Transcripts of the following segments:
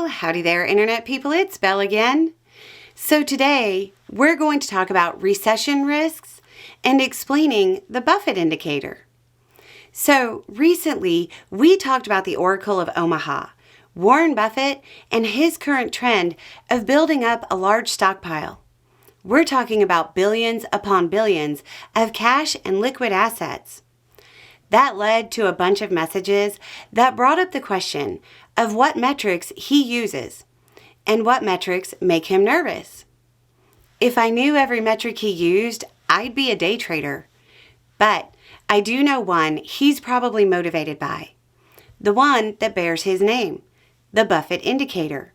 Well, howdy there, Internet people. It's Belle again. So today, we're going to talk about recession risks and explaining the Buffett Indicator. So recently, we talked about the Oracle of Omaha, Warren Buffett, and his current trend of building up a large stockpile. We're talking about billions upon billions of cash and liquid assets. That led to a bunch of messages that brought up the question of what metrics he uses and what metrics make him nervous. If I knew every metric he used, I'd be a day trader. But I do know one he's probably motivated by, the one that bears his name, the Buffett Indicator.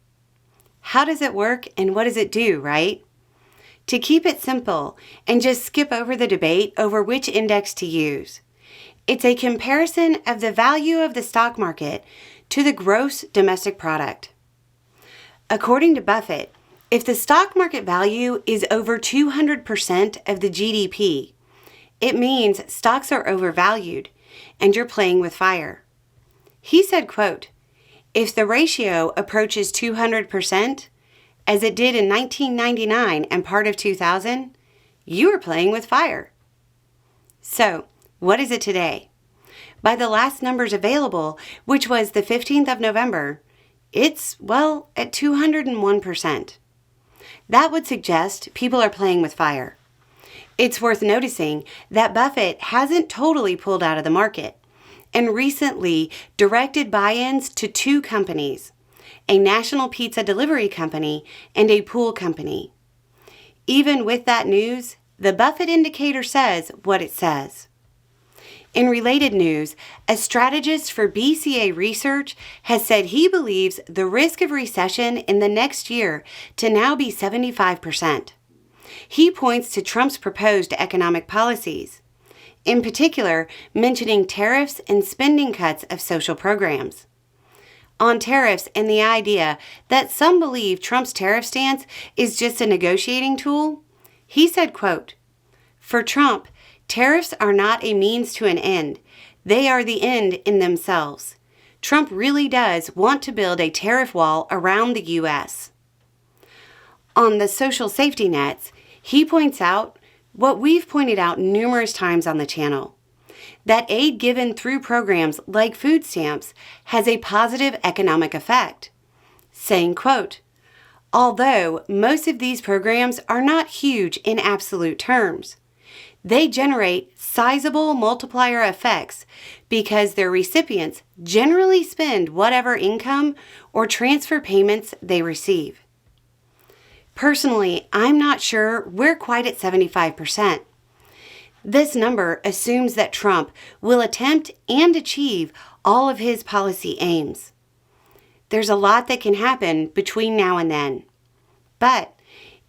How does it work and what does it do, right? To keep it simple and just skip over the debate over which index to use, it's a comparison of the value of the stock market to the gross domestic product. According to Buffett, if the stock market value is over 200% of the GDP, it means stocks are overvalued and you're playing with fire. He said, quote, "If the ratio approaches 200%, as it did in 1999 and part of 2000, you are playing with fire." So, what is it today? By the last numbers available, which was the 15th of November, it's, at 201%. That would suggest people are playing with fire. It's worth noticing that Buffett hasn't totally pulled out of the market and recently directed buy-ins to two companies, a national pizza delivery company and a pool company. Even with that news, the Buffett Indicator says what it says. In related news, a strategist for BCA Research has said he believes the risk of recession in the next year to now be 75%. He points to Trump's proposed economic policies, in particular mentioning tariffs and spending cuts of social programs. On tariffs and the idea that some believe Trump's tariff stance is just a negotiating tool, he said, quote, "For Trump, tariffs are not a means to an end. They are the end in themselves. Trump really does want to build a tariff wall around the U.S. On the social safety nets, he points out what we've pointed out numerous times on the channel, that aid given through programs like food stamps has a positive economic effect, saying, quote, "Although most of these programs are not huge in absolute terms, they generate sizable multiplier effects because their recipients generally spend whatever income or transfer payments they receive." Personally, I'm not sure we're quite at 75%. This number assumes that Trump will attempt and achieve all of his policy aims. There's a lot that can happen between now and then. But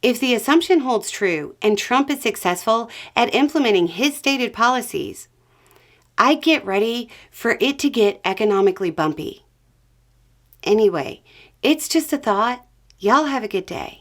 if the assumption holds true and Trump is successful at implementing his stated policies, I'd get ready for it to get economically bumpy. Anyway, it's just a thought. Y'all have a good day.